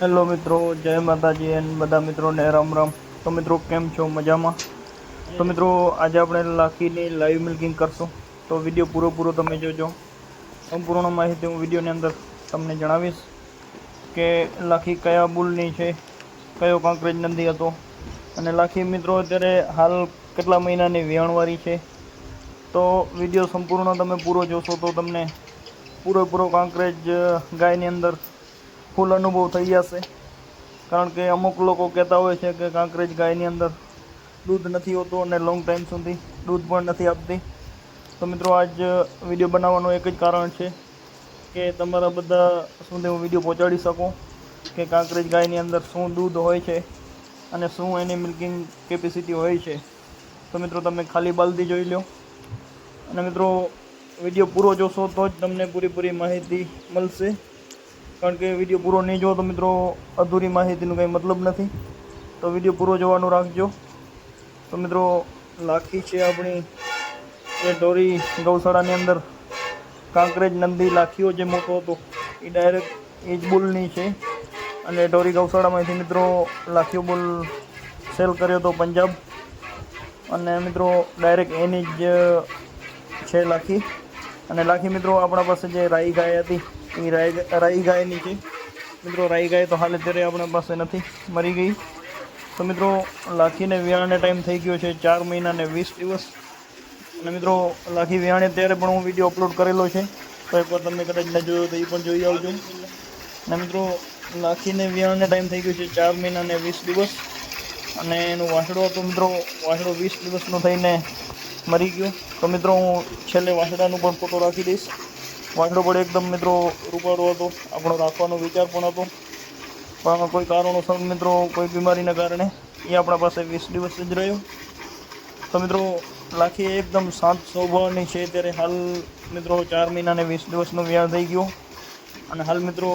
Hello મિત્રો, જય માતાજી અને બધા મિત્રોને રામ રામ। તો મિત્રો કેમ છો? મજામાં? તો મિત્રો આજે આપણે લાખીની લાઈવ મિલ્કિંગ કરશું, તો વિડીયો પૂરો તમે જોજો। સંપૂર્ણ માહિતી હું વિડીયોની અંદર તમને જણાવીશ કે લાખી કયા બુલની છે, કયો કાંકરેજ નંદી હતો, અને લાખી મિત્રો અત્યારે હાલ કેટલા મહિનાની વિયાણવારી છે। તો વિડીયો સંપૂર્ણ તમે પૂરો જોશો તો તમને પૂરો કાંકરેજ ગાયની અંદર ફૂલ અનુભવ થઈ જશે। કારણ કે અમુક લોકો કહેતા હોય છે કે કાંકરેજ ગાયની અંદર દૂધ નથી હોતું અને લોંગ ટાઈમ સુધી દૂધ પણ નથી આપતી। તો મિત્રો આજ વિડીયો બનાવવાનું એક જ કારણ છે કે તમારા બધા સુધી હું વિડીયો પહોંચાડી શકું કે કાંકરેજ ગાયની અંદર શું દૂધ હોય છે અને શું એની મિલ્કિંગ કેપેસિટી હોય છે। તો મિત્રો તમે ખાલી બાલદી જોઈ લો, અને મિત્રો વિડીયો પૂરો જોશો તો જ તમને પૂરી માહિતી મળશે। કારણ કે વિડીયો પૂરો નહીં જોવો તો મિત્રો અધૂરી માહિતીનું કંઈ મતલબ નથી। તો વિડીયો પૂરો જોવાનું રાખજો। તો મિત્રો લાખી છે આપણી એ ઢોરી ગૌશાળાની અંદર કાંકરેજ નંદી લાખીઓ જે મોટો હતો એ ડાયરેક્ટ એજ બુલની છે, અને ઢોરી ગૌશાળામાંથી મિત્રો લાખીઓ બુલ સેલ કર્યો હતો પંજાબ, અને મિત્રો ડાયરેક્ટ એની જ છે લાખી। અને લાખી મિત્રો આપણા પાસે જે રાઈ ગાય હતી એ રાઈ ગાયની છે મિત્રો। રાઈ ગાય તો હાલ અત્યારે આપણા પાસે નથી, મરી ગઈ। તો મિત્રો લાખીને વિયાણને ટાઈમ થઈ ગયો છે 4 મહિના ને 20 દિવસ। અને મિત્રો લાખી વિયાણે ત્યારે પણ હું વિડીયો અપલોડ કરેલો છે, તો એકવાર તમે કદાચ ન જોયો તો એ પણ જોઈ આવજો। અને મિત્રો લાખીને વિયાણને ટાઈમ થઈ ગયો છે 4 મહિના ને 20 દિવસ, અને એનું વાસડો હતો મિત્રો, વાસડો 20 દિવસનો થઈને મરી ગયો। તો મિત્રો હું છેલ્લે વાસડાનું પણ ફોટો રાખી દઈશ। વાસડો પણ એકદમ મિત્રો રૂપાળો હતો, આપણો રાખવાનો વિચાર પણ હતો, પણ કોઈ કારણોસર મિત્રો કોઈ બીમારીના કારણે એ આપણા પાસે 20 દિવસ જ રહ્યો। તો મિત્રો લાખી એકદમ શાંત સ્વભાવની છે ત્યારે હાલ મિત્રો 4 મહિના ને 20 દિવસનું વિયાણ થઈ ગયું, અને હાલ મિત્રો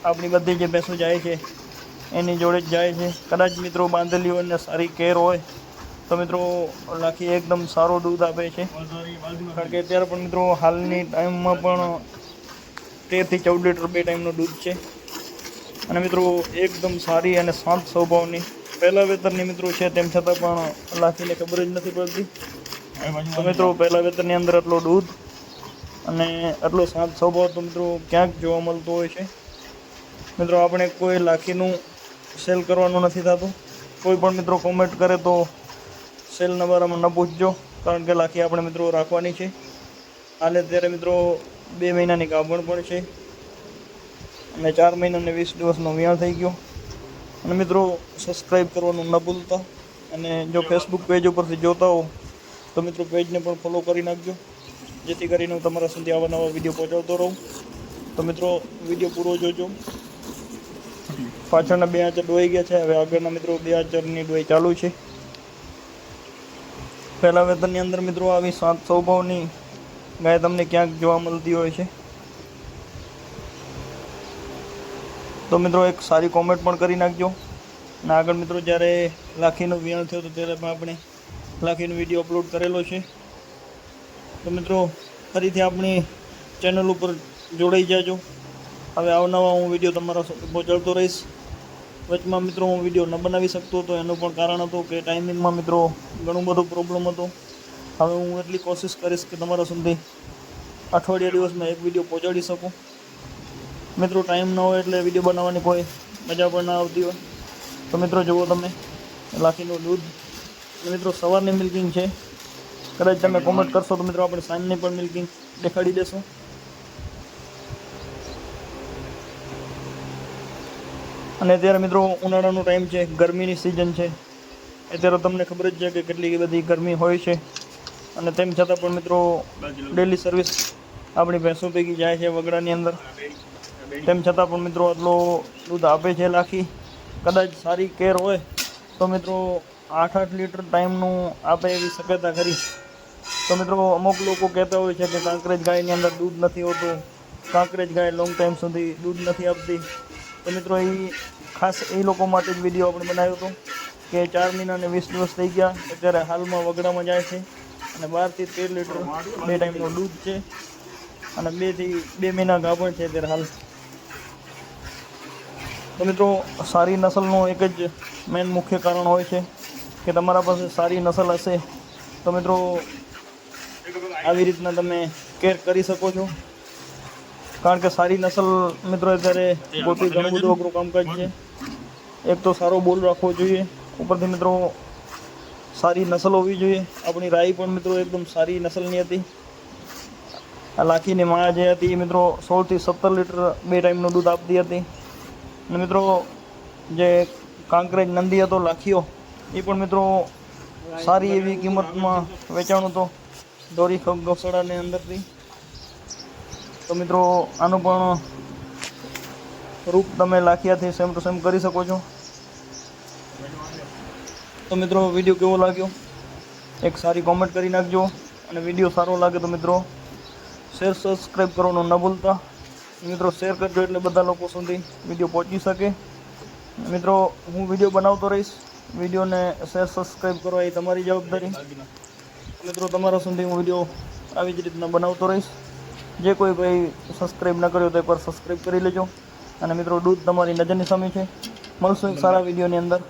આપણી બધી જે ભેંસો જાય છે એની જોડે જ જાય છે। કદાચ મિત્રો બાંધેલી હોય અને સારી કેર હોય તો મિત્રો લાખી એકદમ સારો દૂધ આપે છે। કારણ કે અત્યારે પણ મિત્રો હાલની ટાઈમમાં પણ 13 થી 14 લીટર 2 ટાઈમનું દૂધ છે, અને મિત્રો એકદમ સારી અને શાંત સ્વભાવની પહેલા વેતરની મિત્રો છે, તેમ છતાં પણ લાખીને ખબર જ નથી પડતી। તો મિત્રો પહેલા વેતરની અંદર આટલો દૂધ અને આટલો શાંત સ્વભાવ તો મિત્રો ક્યાંક જોવા મળતો હોય છે। મિત્રો આપણે કોઈ લાખીનું સેલ કરવાનું નથી થતું, કોઈ પણ મિત્રો કોમેન્ટ કરે તો સેલના બારામાં ન પૂછજો, કારણ કે લાખી આપણે મિત્રો રાખવાની છે। હાલે ત્યારે મિત્રો 2 મહિનાની ગાભણ પણ છે, અને 4 મહિના ને 20 દિવસનો વિયાણ થઈ ગયો। અને મિત્રો સબસ્ક્રાઈબ કરવાનું ન ભૂલતા, અને જો ફેસબુક પેજ ઉપરથી જોતા હો તો મિત્રો પેજને પણ ફોલો કરી નાખજો, જેથી કરીને હું તમારા સુધી આવા નવા વિડીયો પહોંચાડતો રહું। તો મિત્રો વિડીયો પૂરો જોજો। પાછળના 2 આંચર ડોઈ ગયા છે, હવે આગળના મિત્રો 2 આંચરની ડોઈ ચાલુ છે। પહેલા વેતનની અંદર મિત્રો આવી શાંત સ્વભાવની ગાય તમને ક્યાંક જોવા મળતી હોય છે। તો મિત્રો એક સારી કોમેન્ટ પણ કરી નાખજો। અને આગળ મિત્રો જ્યારે લાખીનો વિયાણ થયો તો ત્યારે પણ આપણે લાખીનો વિડીયો અપલોડ કરેલો છે। તો મિત્રો ફરીથી આપણી ચેનલ ઉપર જોડાઈ જાજો। હવે અવનવા હું વિડીયો તમારા સુધી પહોંચાડતો રહીશ। વચમાં મિત્રો હું વિડીયો ન બનાવી શકતો હતો, એનું પણ કારણ હતું કે ટાઈમિંગમાં મિત્રો ઘણું બધું પ્રોબ્લેમ હતો। હવે હું એટલી કોશિશ કરીશ કે તમારા સુધી અઠવાડિયા દિવસમાં એક વિડીયો પહોંચાડી શકું। મિત્રો ટાઈમ ન હોય એટલે વિડીયો બનાવવાની કોઈ મજા પણ ના આવતી હોય। તો મિત્રો જુઓ તમે લાખીનું દૂધ, મિત્રો સવારની મિલ્કિંગ છે, કદાચ તમે કોમેન્ટ કરશો તો મિત્રો આપણે સાંજની પણ મિલ્કિંગ દેખાડી દેશું। અને અત્યારે મિત્રો ઉનાળાનો ટાઈમ છે, ગરમીની સિઝન છે, અત્યારે તમને ખબર જ છે કે કેટલી બધી ગરમી હોય છે, અને તેમ છતાં પણ મિત્રો ડેલી સર્વિસ આપણી ભેંસો પૈકી જાય છે વગડાની અંદર, તેમ છતાં પણ મિત્રો આટલો દૂધ આપે છે લાખી। કદાચ સારી કેર હોય તો મિત્રો 8-8 લીટર ટાઈમનું આપે એવી શક્યતા ખરી। તો મિત્રો અમુક લોકો કહેતા હોય છે કે કાંકરેજ ગાયની અંદર દૂધ નથી હોતું, કાંકરેજ ગાય લોંગ ટાઈમ સુધી દૂધ નથી આપતી। તો મિત્રો એ ખાસ એ લોકો માટે જ વિડીયો આપણે બનાવ્યો હતો કે 4 મહિના ને 20 દિવસ થઈ ગયા, અત્યારે હાલમાં વગડામાં જાય છે, અને 12 થી 13 લીટર 2 ટાઈમનું દૂધ છે, અને 2 થી 2 મહિના ગાભણ છે અત્યારે હાલ। તો મિત્રો સારી નસલનું એક જ મેઇન મુખ્ય કારણ હોય છે કે તમારા પાસે સારી નસલ હશે તો મિત્રો આવી રીતના તમે કેર કરી શકો છો. કારણ કે સારી નસલ મિત્રો અત્યારે ગોતવી ઘણું બધું અઘરું કામકાજ છે. એક તો સારો બોલ રાખવો જોઈએ, ઉપરથી મિત્રો સારી નસલ હોવી જોઈએ. આપણી રાઈ પણ મિત્રો એકદમ સારી નસલની હતી. આ લાખીની માયા જે હતી એ મિત્રો 16 થી 17 લીટર 2 ટાઈમનું દૂધ આપતી હતી. અને મિત્રો જે કાંકરેજ નંદી હતો લાખીઓ એ પણ મિત્રો સારી એવી કિંમતમાં વેચાણું હતો દોરી ગૌશાળાની અંદરથી. તો મિત્રો આનું પણ રૂપ તમે લાખિયાથી સેમ ટુ સેમ કરી શકો છો. તો મિત્રો વિડીયો કેવો લાગ્યો એક સારી કોમેન્ટ કરી નાખજો. અને વિડીયો સારો લાગે તો મિત્રો શેર સબસ્ક્રાઈબ કરવાનું ન ભૂલતા. મિત્રો શેર કરજો એટલે બધા લોકો સુધી વિડીયો પહોંચી શકે. મિત્રો હું વિડીયો બનાવતો રહીશ, વિડીયોને શેર સબસ્ક્રાઈબ કરવા એ તમારી જવાબદારી. મિત્રો તમારા સુધી હું વિડીયો આવી જ રીતના બનાવતો રહીશ. જે કોઈ ભાઈ સબસ્ક્રાઈબ ન કર્યો તો એકવાર સબસ્ક્રાઈબ કરી લેજો. અને મિત્રો દૂધ તમારી નજરની સામે છે. મળશું એક સારા વિડીયોની અંદર.